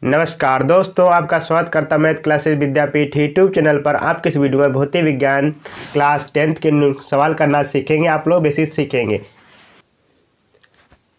नमस्कार दोस्तों, आपका स्वागत करता मैथ क्लासेस विद्यापीठ यूट्यूब चैनल पर। आपके इस वीडियो में भौतिक विज्ञान क्लास 10th के सवाल करना सीखेंगे। आप लोग बेसिक सीखेंगे।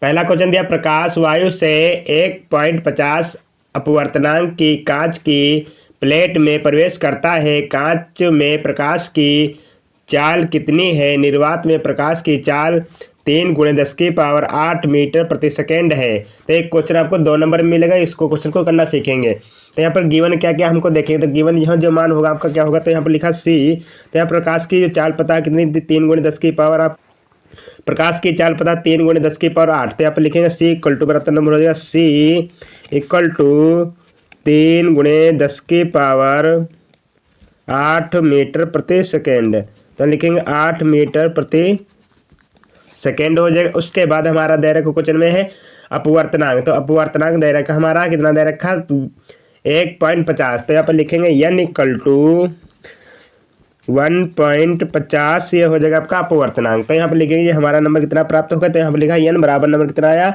पहला क्वेश्चन दिया, प्रकाश वायु से 1.50 अपवर्तनांक की कांच की प्लेट में प्रवेश करता है। कांच में प्रकाश की चाल कितनी है? निर्वात में प्रकाश की चाल 3 × 10⁸ मीटर प्रति सेकेंड है। तो एक क्वेश्चन आपको 2 नंबर में मिलेगा। इसको क्वेश्चन को करना सीखेंगे। तो यहाँ पर गिवन क्या क्या हमको देखेंगे। तो गिवन यहाँ जो मान होगा आपका क्या होगा, तो यहाँ पर लिखा सी। तो यहाँ प्रकाश की जो चाल पता है कितनी, 3 × 10⁸ आप प्रकाश की चाल पता 3 × 10⁸। तो यहाँ पर लिखेंगे सी इक्वल टू बराबर नंबर हो जाएगा सी इक्वल टू 3 × 10⁸ मीटर प्रति सेकेंड। तो लिखेंगे 8 मीटर प्रति सेकेंड हो जाएगा। उसके बाद हमारा दायरा को क्वेश्चन में है अपवर्तनांक। तो अपवर्तनांक दायरा का हमारा कितना दायरा रखा, 1.50। तो यहाँ पर लिखेंगे n इक्वल टू 1.50। ये हो जाएगा आपका अपवर्तनांक। तो यहाँ पर लिखेंगे हमारा नंबर कितना प्राप्त होगा। तो यहाँ पर लिखा n बराबर नंबर कितना आया,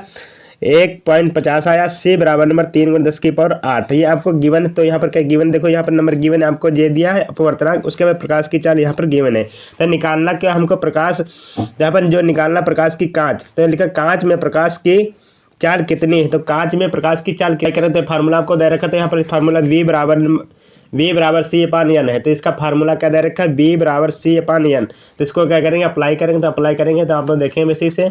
1.50 आया। c बराबर नंबर 3 × 10⁸। ये आपको गिवन। तो यहाँ पर क्या गिवन, देखो यहाँ पर नंबर गिवन है, आपको दे दिया है अपवर्तनांक। उसके बाद प्रकाश की चाल यहाँ पर गिवन है। तो निकालना क्या हमको, प्रकाश यहाँ पर जो निकालना प्रकाश की कांच। तो लिखा कांच में प्रकाश की चाल कितनी है। तो कांच में प्रकाश की चाल क्या करें, तो फार्मूला आपको दे रखा। तो यहाँ पर फार्मूला v बराबर c/n है। तो इसका फार्मूला क्या दे रखा है, v बराबर c/n। तो इसको क्या करेंगे, अप्लाई करेंगे। तो अप्लाई करेंगे तो आप लोग देखेंगे इसी से।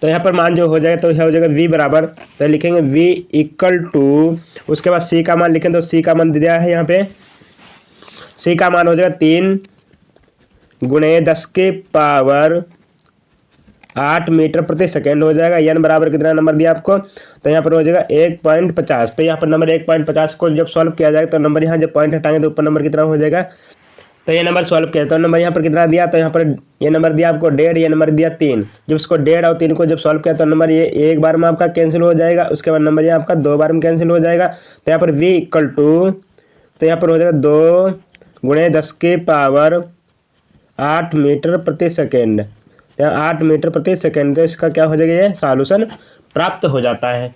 तो यहाँ पर मान जो हो जाएगा, तो यह हो जाएगा v बराबर, तो लिखेंगे v इक्वल टू, उसके बाद c का मान लिखेंगे। तो c का मान दिया है यहाँ पे, c का मान हो जाएगा 3 × 10⁸ मीटर प्रति सेकेंड हो जाएगा। n बराबर कितना नंबर दिया आपको, तो यहाँ पर हो जाएगा 1.50। तो यहाँ पर नंबर 1.50 को जब सॉल्व किया जाएगा, तो नंबर यहाँ जब पॉइंट हटाएंगे तो ऊपर नंबर कितना हो जाएगा। तो ये नंबर सॉल्व किया, तो नंबर यहाँ पर कितना दिया, तो यहाँ पर ये नंबर दिया आपको 1.5, ये नंबर दिया 3। जब इसको 1.5 और 3 को जब सॉल्व किया, तो नंबर ये एक बार में आपका कैंसिल हो जाएगा। उसके बाद नंबर ये आपका 2 बार में कैंसिल हो जाएगा। तो यहाँ पर v इक्वल टू, तो यहाँ पर हो जाएगा 2 × 10⁸ मीटर प्रति सेकेंड। तो 8 मीटर प्रति सेकेंड। तो इसका क्या हो जाएगा, ये सॉल्यूशन प्राप्त हो जाता है।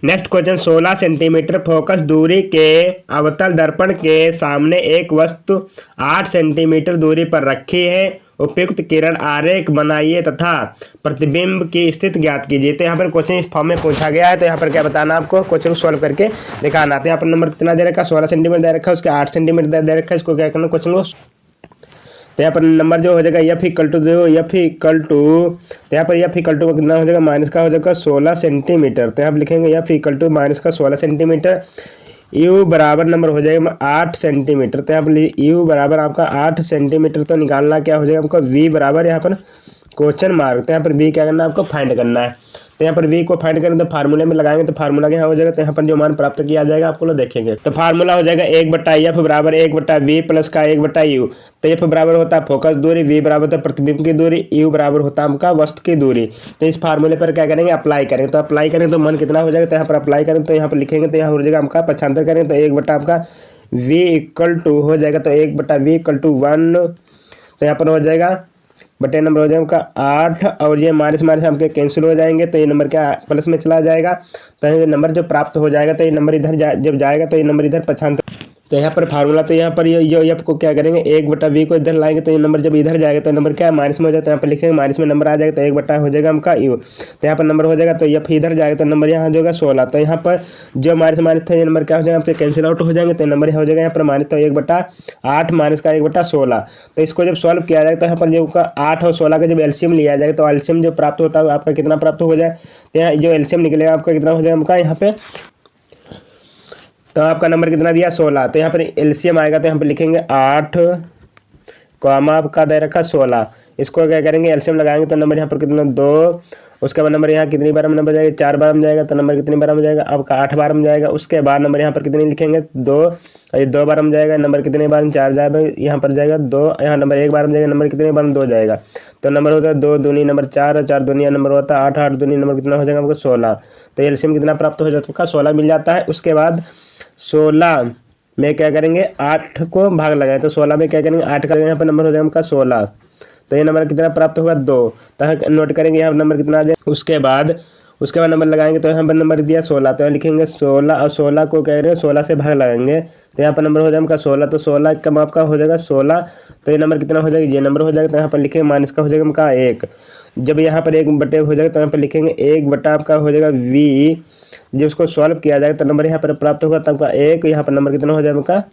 नेक्स्ट क्वेश्चन, 16 सेंटीमीटर फोकस दूरी के अवतल दर्पण के सामने एक वस्तु 8 सेंटीमीटर दूरी पर रखी है। उपयुक्त किरण आरेख बनाइए तथा प्रतिबिंब की स्थिति ज्ञात कीजिए। तो यहाँ पर क्वेश्चन इस फॉर्म में पूछा गया है। तो यहाँ पर क्या बताना आपको, क्वेश्चन को सॉल्व करके दिखाना। तो यहाँ पर नंबर कितना दे रखा, 16 सेंटीमीटर दे रखा है, उसके 8 सेंटीमीटर दे रखा है। इसको क्या करना, क्वेश्चन को। तो यहाँ पर नंबर जो हो जाएगा f इक्वल टू, तो यहाँ पर f इक्वल टू कितना हो जाएगा, माइनस का हो जाएगा 16 सेंटीमीटर। तो यहाँ पर लिखेंगे f इक्वल टू माइनस का 16 सेंटीमीटर। u बराबर नंबर हो जाएगा 8 सेंटीमीटर। तो यहाँ पर u बराबर आपका 8 सेंटीमीटर। तो निकालना क्या हो जाएगा आपका, v बराबर यहाँ पर क्वेश्चन मार्क। तो यहाँ पर v क्या करना है आपको, फाइंड करना है। तो यहाँ पर v को फाइंड करें तो फार्मूले में लगाएंगे। तो फार्मूला क्या हो जाएगा, तो यहाँ पर जो मान प्राप्त किया जाएगा आपको लोग देखेंगे। तो फार्मूला हो जाएगा 1/f बराबर 1/v प्लस का 1/u। तो f बराबर होता है फोकस दूरी, v बराबर होता है प्रतिबिंब की दूरी, u बराबर होता है आपका वस्तु की दूरी। तो इस फार्मूले पर क्या करेंगे, अप्लाई करेंगे। तो अप्लाई करेंगे तो मान कितना हो जाएगा, तो यहाँ पर अप्लाई करें तो यहाँ पर लिखेंगे। तो यहाँ हो जाएगा आपका पक्षांतर करेंगे तो 1/ आपका v इक्वल टू हो जाएगा, तो 1/v इक्वल टू 1। तो यहाँ पर हो जाएगा बटे नंबर हो जाएगा आपका 8, और ये माइनस माइनस आपके कैंसिल हो जाएंगे। तो ये नंबर क्या प्लस में चला जाएगा। तो ये नंबर जो प्राप्त हो जाएगा, तो ये नंबर इधर जब जाएगा, तो ये नंबर इधर पक्षांतर। तो यहाँ पर फार्मूला, तो यहाँ पर ये आपको क्या करेंगे, 1/v को इधर लाएंगे। तो ये नंबर जब इधर जाएगा, तो नंबर क्या माइनस में हो जाएगा। तो यहाँ पर लिखेंगे माइनस में नंबर आ जाएगा, तो 1/ हो जाएगा हमका u। तो यहाँ पर नंबर हो जाएगा, तो f इधर जाएगा, तो नंबर यहाँ हो जाएगा 16। तो यहाँ पर जो माइनस माइनस था, ये नंबर क्या हो जाएगा आपके कैंसिल आउट हो जाएंगे। तो नंबर हो जाएगा यहाँ पर माइनस, तो 1/8 माइनस का 1/16। तो इसको जब सॉल्व किया जाएगा, तो यहाँ पर जो 8 और 16 का जब एलसीएम लिया जाएगा, तो एलसीएम जो प्राप्त होता है आपका कितना प्राप्त हो जाए। तो यहाँ जो एलसीएम निकलेगा आपका कितना हो जाएगा हमका यहाँ पे, तो आपका नंबर कितना दिया 16। तो यहाँ पर एलसीएम आएगा, तो यहाँ पर लिखेंगे 8 कॉमा आपका दे रखा 16। इसको क्या करेंगे, एलसीएम लगाएंगे तो नंबर यहाँ पर कितना 2। उसके बाद नंबर यहाँ कितनी बार में नंबर जाएगा, 4 बार में जाएगा। तो नंबर कितनी बार में जाएगा आपका 8 बार में जाएगा। उसके बाद नंबर यहाँ पर कितनी लिखेंगे 2, ये 2 बार में जाएगा। नंबर कितने बार में 4 जाएगा, यहाँ पर जाएगा 2, यहाँ नंबर 1 बार में जाएगा। नंबर कितने बार में 2 जाएगा। तो नंबर होता है 2 दूनी नंबर 4, और 4 दूनी नंबर होता है 8, 8 दूनी नंबर कितना हो जाएगा आपको 16। तो एलसीएम कितना प्राप्त हो जाता है, 16 मिल जाता है। उसके बाद 16 में क्या करेंगे, 8 को भाग लगाएं। तो 16 में क्या करेंगे, 8 का यहाँ पर नंबर हो जाएगा आपका 16। तो ये नंबर कितना प्राप्त होगा 2। तो नोट करेंगे यहाँ नंबर कितना आ जाएगा। उसके बाद उसके बाद नंबर लगाएंगे तो यहाँ पर नंबर दिया 16, तो यहाँ लिखेंगे 16 और 16 को कह रहे हैं 16 से भाग लगाएंगे तो यहाँ पर नंबर हो जाएगा 16, तो 16 का माप का हो जाएगा 16, तो ये नंबर कितना हो जाएगा, ये नंबर हो जाएगा, तो यहाँ पर लिखेंगे माइनस का हो जाएगा आपका 1। जब यहाँ पर 1 बटे हो जाएगा तो यहाँ पर लिखेंगे 1 बटा आपका हो जाएगा v, जब उसको सॉल्व किया जाएगा तो नंबर यहाँ पर प्राप्त होगा तब का 1, यहाँ पर नंबर कितना हो जाएगा आपका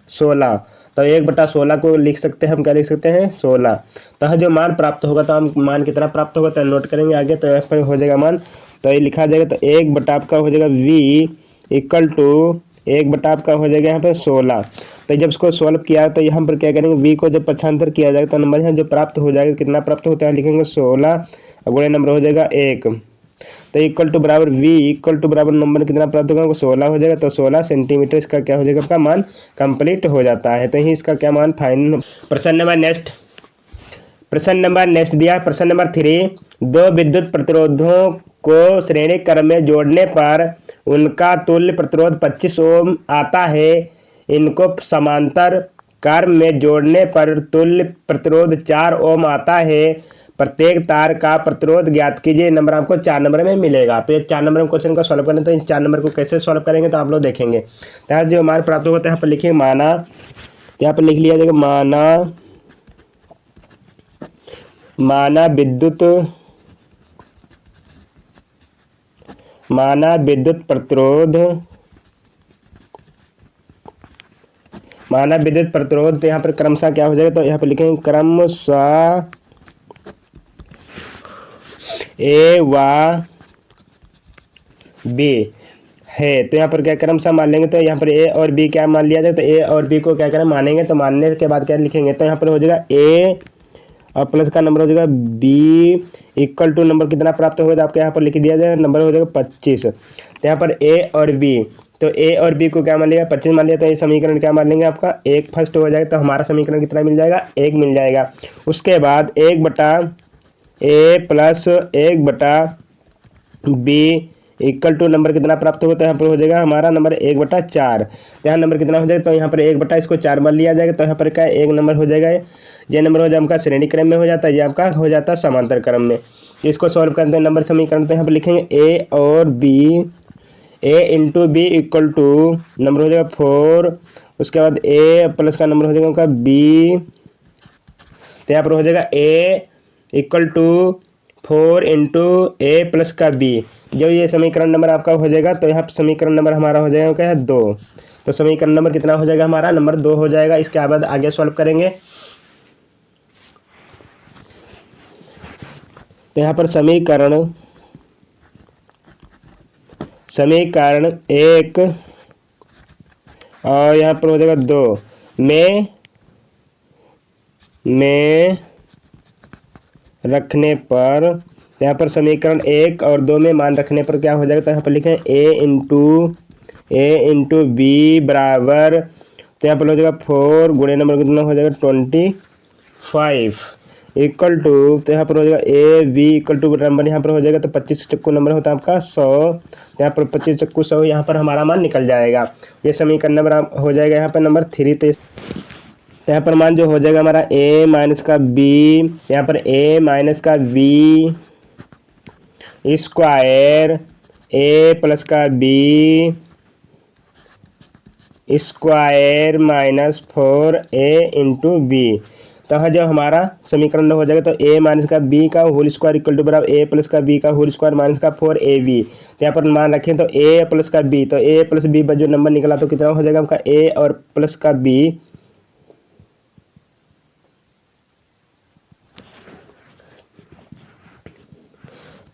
16, तो 1/16 को लिख सकते हैं हम, क्या लिख सकते हैं 16। तो यहाँ जो मान प्राप्त होगा तो हम मान कितना प्राप्त होगा तो नोट करेंगे आगे, तो यहाँ पर हो जाएगा मान, तो ये लिखा जाएगा तो 1 बटा आपका हो जाएगा v इक्वल टू 1 बटा आपका हो जाएगा यहाँ पर 16। तो जब इसको सॉल्व किया तो यहाँ पर क्या करेंगे v को जब पक्षांतर किया जाएगा तो नंबर यहाँ जो प्राप्त हो जाएगा कितना प्राप्त होता है लिखेंगे 16 और गुणे नंबर हो जाएगा 1, तो इक्वल टू बराबर v इक्वल टू बराबर नंबर कितना प्राप्त होगा 16 हो जाएगा, तो 16 सेंटीमीटर इसका क्या हो जाएगा आपका मान कंप्लीट हो जाता है। तो ही इसका क्या मान फाइन। प्रश्न नंबर नेक्स्ट दिया है प्रश्न नंबर 3, दो विद्युत प्रतिरोधों को श्रेणी क्रम में जोड़ने पर उनका तुल्य प्रतिरोध 25 ओम आता है, इनको समांतर क्रम में जोड़ने पर तुल्य प्रतिरोध 4 ओम आता है, प्रत्येक तार का प्रतिरोध ज्ञात कीजिए। नंबर आपको 4 नंबर में मिलेगा। तो ये 4 नंबर में क्वेश्चन को सॉल्व करना, तो इन 4 नंबर को कैसे सॉल्व करेंगे तो आप लोग देखेंगे। तो यहाँ जो हमारे प्राप्त होगा तो यहाँ पर लिखिए माना, तो यहाँ पर लिख लिया जाएगा माना विद्युत प्रतिरोध, तो यहाँ पर क्रमशः क्या हो जाएगा तो यहाँ पर लिखेंगे क्रमशः ए व बी है। तो यहाँ पर क्या क्रमशः मान लेंगे, तो यहाँ पर ए और बी क्या मान लिया जाए, तो ए और बी को क्या करें मानेंगे, तो मानने के बाद क्या लिखेंगे, तो यहाँ पर हो जाएगा ए और प्लस का नंबर हो जाएगा बी इक्वल टू नंबर कितना प्राप्त होगा तो आपको यहाँ पर लिख दिया जाएगा नंबर हो जाएगा 25। तो यहाँ पर ए और बी, तो ए और बी को क्या मान लिया 25 मान लिया, तो ये समीकरण क्या मान लेंगे आपका 1 फर्स्ट हो जाएगा, तो हमारा समीकरण कितना मिल जाएगा 1 मिल जाएगा। उसके बाद 1 बटा ए प्लस 1 बटा बी इक्वल टू नंबर कितना प्राप्त होगा, तो यहाँ पर हो जाएगा हमारा नंबर 1/4। तो यहाँ नंबर कितना हो जाएगा, तो यहाँ पर 1 बटा इसको 4 मान लिया जाएगा, तो यहाँ पर क्या 1 नंबर हो जाएगा, ये नंबर हो जाएगा आपका श्रेणी क्रम में हो जाता है, ये आपका हो जाता है समांतर क्रम में। इसको सॉल्व करते हैं नंबर समीकरण, तो यहाँ पर लिखेंगे ए और B, A into B equal to number हो जाएगा 4, उसके बाद ए प्लस का नंबर हो जाएगा आपका बी, तो यहाँ पर हो जाएगा A equal to 4 into A plus का बी। जब ये समीकरण नंबर आपका हो जाएगा तो यहाँ समीकरण नंबर हमारा हो जाएगा क्या है 2, तो समीकरण नंबर कितना हो जाएगा हमारा नंबर 2 हो जाएगा। इसके बाद आगे सॉल्व करेंगे, तो यहाँ पर समीकरण 1 और यहाँ पर हो जाएगा 2 में रखने पर, यहाँ पर समीकरण 1 और 2 में मान रखने पर क्या हो जाएगा, तो यहाँ पर लिखें ए इंटू बी बराबर, तो यहाँ पर हो जाएगा 4 गुणे नंबर कितना हो जाएगा 25 इक्वल टू, तो यहाँ पर हो जाएगा A B equal to number यहाँ पर हो जाएगा, तो 25 चक्कू नंबर होता है आपका 100, तो यहाँ पर 25 चक्कू 100 यहाँ पर हमारा मान निकल जाएगा। ये समीकरण नंबर हो जाएगा यहाँ पर नंबर 3। तो यहाँ पर मान जो हो जाएगा हमारा a माइनस का b, यहाँ पर a माइनस का b स्क्वायर a प्लस का b square minus 4a into B. तो यहाँ जो हमारा समीकरण हो जाएगा, तो a माइनस का b का होल स्क्वायर इक्वल टू बराबर a प्लस का b का होल स्क्वायर माइनस का 4ab। तो यहाँ पर मान रखें तो a प्लस का b, तो a प्लस b पर जो नंबर निकला तो कितना हो जाएगा आपका a और प्लस का b,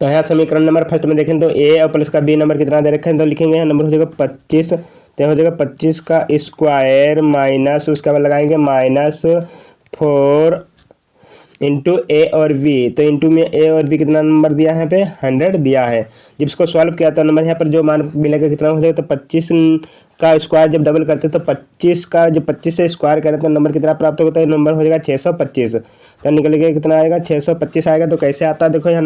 तो यहाँ समीकरण नंबर फर्स्ट में देखें तो ए और प्लस का बी नंबर कितना दे रखे हैं, तो लिखेंगे यहाँ नंबर हो जाएगा 25, तो हो जाएगा 25 का स्क्वायर माइनस उसके बाद लगाएंगे -4 इंटू ए और बी, तो इंटू में ए और बी कितना नंबर दिया है यहाँ पे 100 दिया है। जब इसको सॉल्व किया तो नंबर यहाँ पर जो मान मिलेगा कितना हो जाएगा, तो 25 का स्क्वायर जब डबल करते तो 25 का जब 25 से स्क्वायर करें तो नंबर कितना प्राप्त होता है, नंबर हो जाएगा 625। तो निकल के कितना आएगा 625 आएगा। तो कैसे आता है देखो यहाँ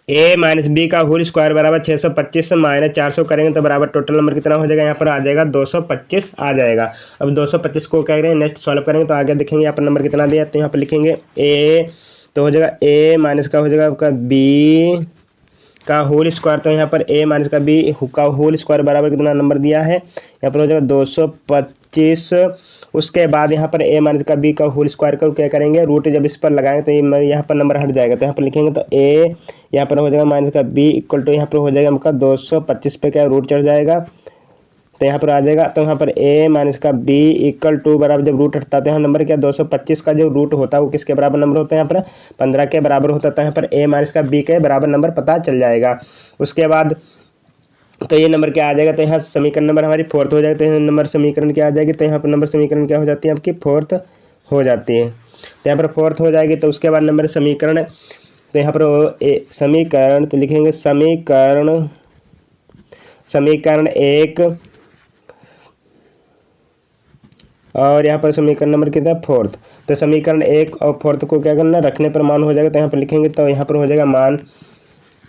a माइनस बी का होल स्क्वायर बराबर 625 माइनस 400 करेंगे तो बराबर टोटल नंबर कितना हो जाएगा, यहाँ पर आ जाएगा 225 आ जाएगा। अब 225 को कह रहे हैं नेक्स्ट सॉल्व करेंगे तो आगे देखेंगे यहाँ पर नंबर कितना दिया, तो यहाँ पर लिखेंगे a, तो हो जाएगा a माइनस का हो जाएगा आपका b का होल स्क्वायर, तो यहाँ पर a माइनस का b का होल स्क्वायर बराबर कितना नंबर दिया है, यहाँ पर हो जाएगा 225। उसके बाद यहाँ पर a माइनस का b का होल स्क्वायर को क्या करेंगे, रूट जब इस पर लगाएंगे तो ये यहाँ पर नंबर हट जाएगा, तो यहाँ पर लिखेंगे तो a यहाँ पर हो जाएगा माइनस का b इक्वल टू यहाँ पर हो जाएगा हमका 225 पे क्या रूट चढ़ जाएगा, तो यहाँ पर आ जाएगा। तो यहाँ पर a माइनस का b इक्वल टू बराबर जब रूट हटता है तो यहाँ नंबर क्या 225 का जो रूट होता है वो किसके बराबर नंबर होता है, यहाँ पर 15 के बराबर होता है। यहाँ पर a माइनस का b के बराबर नंबर पता चल जाएगा। उसके बाद तो ये नंबर क्या आ जाएगा, तो यहाँ समीकरण नंबर हमारी फोर्थ हो जाएगी। तो यहाँ नंबर समीकरण क्या आ जाएगी, तो यहाँ पर नंबर समीकरण क्या हो जाती है आपकी फोर्थ हो जाती है। तो यहाँ पर फोर्थ हो जाएगी। तो उसके बाद नंबर समीकरण, तो यहाँ पर समीकरण तो लिखेंगे समीकरण एक, और यहाँ पर समीकरण नंबर कितना फोर्थ। तो समीकरण एक और फोर्थ को क्या करना, रखने पर मान हो जाएगा। तो यहाँ पर लिखेंगे तो यहाँ पर हो जाएगा मान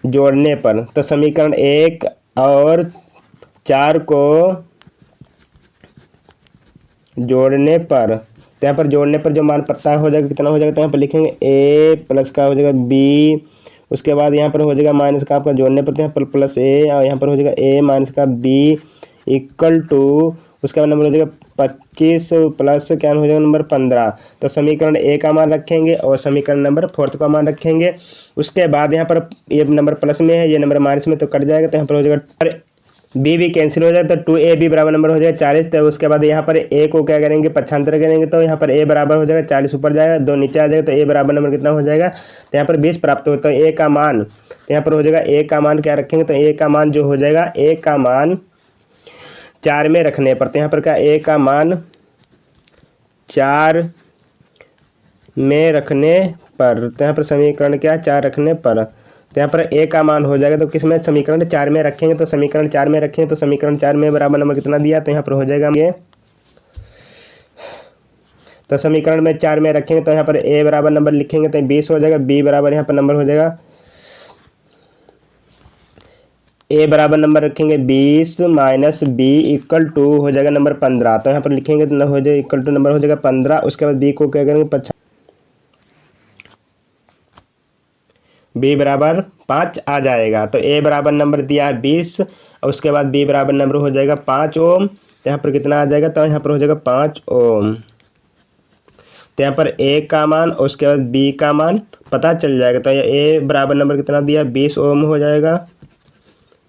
जोड़ने पर, तो समीकरण एक और 4 को जोड़ने पर, तो यहाँ पर जोड़ने पर जो मान पता हो जाएगा कितना हो जाएगा, तो यहाँ पर लिखेंगे a प्लस का हो जाएगा b, उसके बाद यहाँ पर हो जाएगा माइनस का आपका जोड़ने पर, तो यहाँ पर प्लस a और यहाँ पर हो जाएगा a माइनस का b इक्वल टू, उसके बाद नंबर हो जाएगा 25 प्लस क्या हो जाएगा नंबर 15। तो समीकरण ए का मान रखेंगे और समीकरण नंबर फोर्थ का मान रखेंगे। उसके बाद यहाँ पर ये नंबर प्लस में है, ये नंबर माइनस में, तो कट जाएगा। तो यहाँ पर हो जाएगा बी भी कैंसिल हो जाएगा, तो 2ab बराबर नंबर हो जाएगा 40। तो उसके बाद यहाँ पर ए को क्या करेंगे, पक्षांतर करेंगे, तो यहाँ पर a बराबर हो जाएगा 40 ऊपर जाएगा, 2 नीचे आ जाएगा, तो a बराबर नंबर कितना हो जाएगा, तो यहाँ पर 20 प्राप्त होता है। a का मान, तो यहाँ पर हो जाएगा a का मान क्या रखेंगे, तो a का मान जो हो जाएगा, a का मान 4 में रखने पर, तो यहाँ पर क्या a का मान 4 में रखने पर, तो यहाँ पर समीकरण क्या 4 रखने पर, तो यहाँ पर a का मान हो जाएगा, तो किसमें समीकरण 4 में रखेंगे, तो समीकरण 4 में रखेंगे, तो समीकरण 4 में बराबर नंबर कितना दिया, तो यहाँ पर हो जाएगा ये, तो समीकरण में 4 में रखेंगे तो यहाँ पर a बराबर नंबर लिखेंगे तो 20 हो जाएगा, b बराबर यहाँ पर नंबर हो जाएगा, a बराबर नंबर रखेंगे 20 माइनस b इक्वल टू हो जाएगा नंबर 15। तो यहाँ पर लिखेंगे तो हो जाएगा इक्वल टू नंबर हो जाएगा 15। उसके बाद b को क्या करेंगे b बराबर 5 आ जाएगा। तो a बराबर नंबर दिया है 20 और उसके बाद b बराबर नंबर हो जाएगा 5 ओम। तो यहाँ पर कितना आ जाएगा, तो यहाँ पर हो जाएगा 5 ओम। तो यहाँ पर a का मान और उसके बाद b का मान पता चल जाएगा। तो a बराबर नंबर कितना दिया 20 ओम हो जाएगा,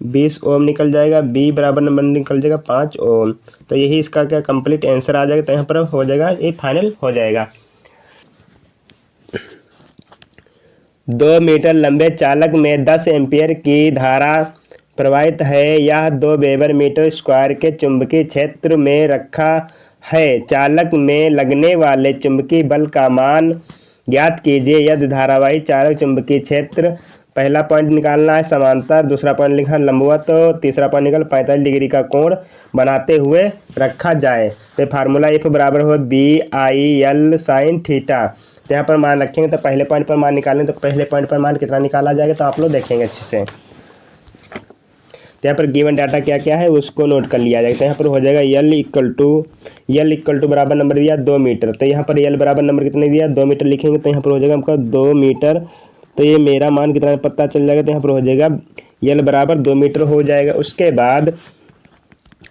20 ओम निकल जाएगा, b बराबर नंबर निकल जाएगा 5 ओम। तो यही इसका क्या कंप्लीट आंसर आ जाएगा। तो यहाँ पर हो जाएगा ये फाइनल हो जाएगा। 2 मीटर लंबे चालक में 10 एम्पीयर की धारा प्रवाहित है। यह 2 वेबर मीटर स्क्वायर के चुंबकीय क्षेत्र में रखा है। चालक में लगने वाले चुंबकीय बल का मान ज्ञात कीजिए। यदि धारावाही चालक चुंबकीय क्षेत्र, पहला पॉइंट निकालना है समांतर, दूसरा पॉइंट लिखा तीसरा पॉइंट निकल 45 डिग्री का कोण बनाते हुए रखा जाए। तो फार्मूला एफ बराबर हो BIL sin थीटा। तो यहाँ पर मान रखेंगे तो पहले पॉइंट पर मान निकालें, तो पहले पॉइंट पर मान कितना निकाला जाएगा तो आप लोग देखेंगे अच्छे से। तो यहाँ पर गिवन डाटा क्या क्या है उसको नोट कर लिया जाएगा। तो यहाँ पर हो जाएगा L इक्वल टू बराबर नंबर दिया 2 मीटर। तो यहाँ पर L बराबर नंबर कितने दिया 2 मीटर लिखेंगे, तो यहाँ पर हो जाएगा हमका 2 मीटर। तो ये मेरा मान कितना पता चल जाएगा, तो यहाँ पर हो जाएगा L बराबर 2 मीटर हो जाएगा। उसके बाद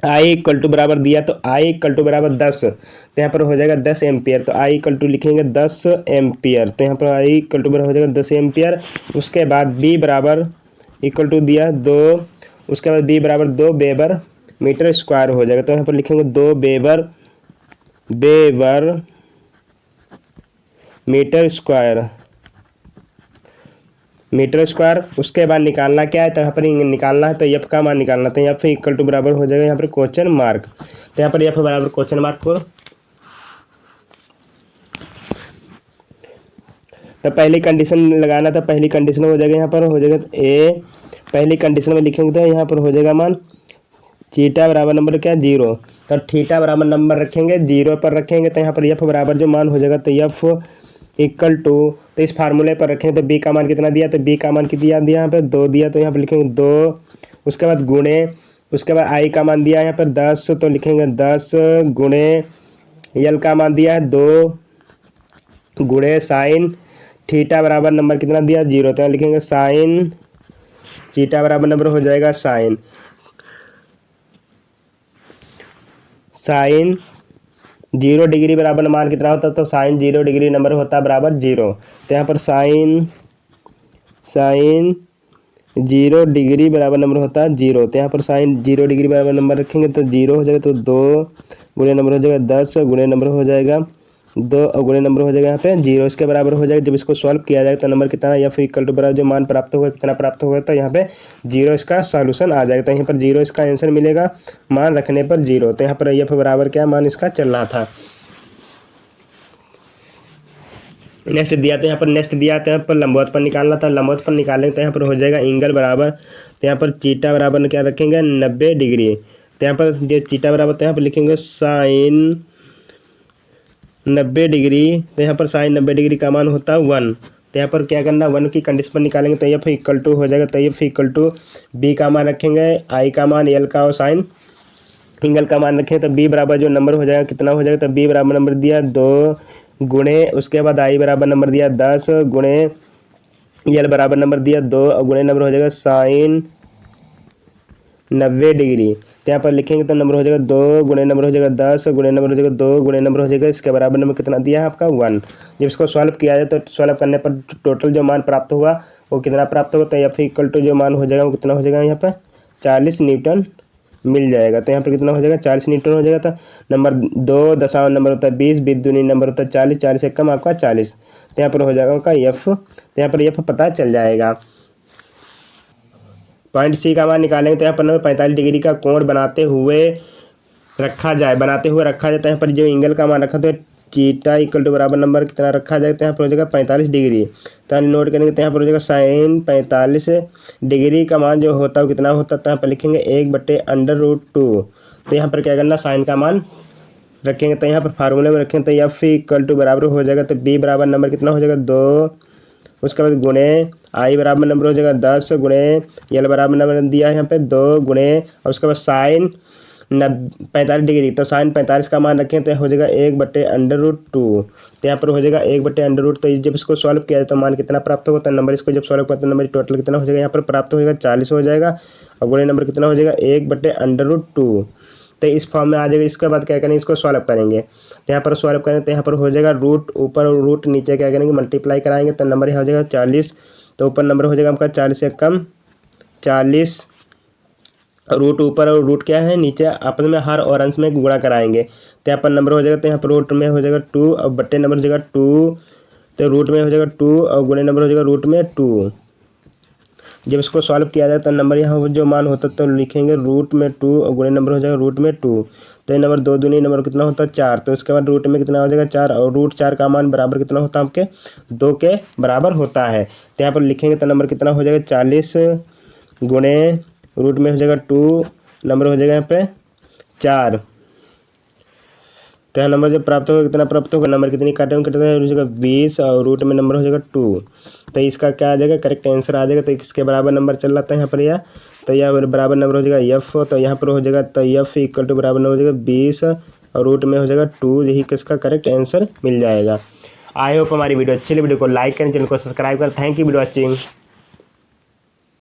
I इक्वल टू बराबर दिया, तो I इक्वल टू बराबर 10। तो यहाँ पर हो जाएगा 10 एम्पियर। तो I इक्वल टू लिखेंगे 10 एम्पियर। तो यहाँ पर I इक्वल टू बराबर हो जाएगा 10 एम्पियर। उसके बाद B बराबर इक्वल टू दिया 2, उसके बाद B बराबर 2 वेबर मीटर स्क्वायर हो जाएगा। तो यहाँ पर लिखेंगे 2 वेबर मीटर स्क्वायर। उसके बाद निकालना क्या है, तो यहाँ पर निकालना है तो एफ का मान निकालना। तो एफ इक्वल टू बराबर हो जाएगा यहाँ पर क्वेश्चन मार्क। तो यहाँ पर एफ बराबर क्वेश्चन मार्क को, तो पहली कंडीशन लगाना था, पहली कंडीशन हो जाएगा यहाँ पर हो जाएगा ए, पहली कंडीशन में लिखेंगे तो यहाँ पर हो जाएगा मान थीटा बराबर नंबर क्या 0। तो थीटा बराबर नंबर रखेंगे 0 पर रखेंगे। तो यहाँ पर एफ बराबर जो मान हो जाएगा तो एफ इक्वल टू, तो इस फार्मूले पर रखें तो b का मान कितना दिया, तो b का मान कितना दिया यहाँ पे 2 दिया। तो यहाँ पर लिखेंगे 2, उसके बाद गुणे, उसके बाद i का मान दिया यहाँ पर 10, तो लिखेंगे 10 गुणे l का मान दिया है 2 गुणे साइन थीटा बराबर नंबर कितना दिया 0। तो यहाँ लिखेंगे साइन चीटा बराबर नंबर हो जाएगा साइन 0 डिग्री बराबर मान कितना होता है, तो साइन 0 डिग्री नंबर होता है बराबर 0। तो यहाँ पर साइन 0 डिग्री बराबर नंबर होता है 0। तो यहाँ पर साइन 0 डिग्री बराबर नंबर रखेंगे तो 0 हो जाएगा, तो 2 गुणे नंबर हो जाएगा 10 गुणे नंबर हो जाएगा 2 और गुणे नंबर हो जाएगा यहाँ पे 0 इसके बराबर हो जाएगा। जब इसको सॉल्व किया जाएगा तो नंबर कितना एफ इक्वल टू बराबर जो मान प्राप्त होगा कितना प्राप्त होगा, तो यहाँ पे 0 इसका सॉल्यूशन आ जाएगा। तो यहाँ पर 0 इसका आंसर मिलेगा मान रखने पर 0। तो यहाँ पर एफ बराबर क्या मान इसका चल रहा था। नेक्स्ट दिया तो यहाँ पर नेक्स्ट दिया तो यहाँ पर लंबवत पर निकालना था। लंबवत पर निकालेंगे तो यहाँ पर हो जाएगा एंगल बराबर, तो यहाँ पर चीटा बराबर क्या रखेंगे 90 डिग्री। तो यहाँ पर जो चीटा बराबर तो यहाँ पर लिखेंगे साइन 90 डिग्री। तो यहाँ पर साइन 90 डिग्री का मान होता है 1। तो यहाँ पर क्या करना 1 की कंडीशन पर निकालेंगे तो एफ इक्वल टू हो जाएगा, तो एफ इक्वल टू बी का मान रखेंगे, आई का मान, एल का और साइन एंगल का मान रखें तो बी बराबर जो नंबर हो जाएगा कितना हो जाएगा, तो बी बराबर नंबर दिया 2 गुणे उसके बाद आई बराबर नंबर दिया 10 गुणे एल बराबर नंबर दिया 2 और गुणे नंबर हो जाएगा साइन 90 डिग्री। तो यहाँ पर लिखेंगे तो नंबर हो जाएगा 2 गुणे नंबर हो जाएगा 10 गुणे नंबर हो जाएगा 2 गुणे नंबर हो जाएगा इसके बराबर नंबर कितना दिया है आपका 1। जब इसको सॉल्व किया जाए तो सॉल्व करने पर टोटल जो मान प्राप्त होगा वो कितना प्राप्त होगा, तो एफ इक्वल टू जो मान हो जाएगा वो कितना हो जाएगा यहाँ पर 40 न्यूटन मिल जाएगा। तो यहाँ पर कितना हो जाएगा 40 न्यूटन हो जाएगा। तो नंबर 2 दशांश नंबर होता है 20, 20 दूनी नंबर होता है 40, 40 से कम आपका 40। तो यहाँ पर हो जाएगा आपका एफ। तो यहाँ पर एफ पता चल जाएगा। पॉइंट सी का मान निकालेंगे तो यहाँ पर 45 डिग्री का कोण बनाते हुए रखा जाए तो यहाँ पर जो एंगल का मान रखा तो चीटा इक्वल टू बराबर नंबर कितना रखा जाए, तो यहाँ पर हो जाएगा 45 डिग्री। तो नोट करेंगे तो यहाँ पर हो जाएगा साइन 45 डिग्री का मान जो होता है वो कितना होता है, तो यहाँ पर लिखेंगे 1/√2। तो यहाँ पर क्या करना साइन का मान रखेंगे तो यहाँ पर फार्मूले में रखेंगे तो एफ इक्वल टू बराबर हो जाएगा, तो बी बराबर नंबर कितना हो जाएगा 2, उसके बाद गुणे आई बराबर नंबर हो जाएगा 10 गुणे एल बराबर नंबर दिया है यहाँ पे 2 गुणे और उसके बाद साइन 45 डिग्री। तो साइन 45 का मान रखें तो हो जाएगा 1/√2। तो यहाँ पर हो जाएगा 1/√2। तो जब इसको सॉल्व किया जाए तो मान कितना प्राप्त होगा, तो नंबर इसको जब सॉल्व करते हैं नंबर टोटल कितना हो जाएगा यहाँ पर प्राप्त हो जाएगा 40 हो जाएगा और गुणे नंबर कितना हो जाएगा 1/√2। तो इस फॉर्म में आ जाएगा। इसके बाद क्या करेंगे इसको सॉल्व करेंगे तो यहाँ पर सॉल्व करेंगे तो यहाँ पर हो जाएगा रूट ऊपर और रूट नीचे क्या करेंगे मल्टीप्लाई कराएंगे तो नंबर यहाँ हो जाएगा 40। तो ऊपर नंबर हो जाएगा आपका 40 से कम 40, रूट ऊपर और रूट क्या है नीचे आपस में हर और अंश में गुणा कराएंगे तो यहाँ पर नंबर हो जाएगा, तो यहाँ पर रूट में हो जाएगा 2 और बट्टे नंबर हो जाएगा 2, तो रूट में हो जाएगा 2 और गुणे नंबर हो जाएगा रूट में 2। जब इसको सॉल्व किया जाए तो नंबर यहाँ जो मान होता है तो लिखेंगे रूट में 2 और गुणे नंबर हो जाएगा रूट में 2। तो ये नंबर 2 दूनी नंबर कितना होता है 4। तो उसके बाद रूट में कितना हो जाएगा 4 और रूट 4 का मान बराबर कितना होता है आपके 2 के बराबर होता है। तो यहाँ पर लिखेंगे तो नंबर कितना हो जाएगा 40 गुणे रूट में हो जाएगा 2 नंबर हो जाएगा यहाँ पे 4। तो यहाँ नंबर जब प्राप्त होगा कितना प्राप्त होगा नंबर कितनी काटेंगे हो जाएगा 20 और रूट में नंबर हो जाएगा 2। तो इसका क्या आ जाएगा करेक्ट आंसर आ जाएगा। तो इसके बराबर नंबर चल रहा था यहाँ पर यह तो यह बराबर नंबर हो जाएगा एफ। तो यहाँ पर हो जाएगा तो एफ इक्वल टू बराबर नंबर हो जाएगा 20 और रूट में हो जाएगा 2। यही किसका करेक्ट आंसर मिल जाएगा। आई होप हमारी वीडियो अच्छी लगी। वीडियो को लाइक करें, चैनल को सब्सक्राइब करें। Thank you video watching.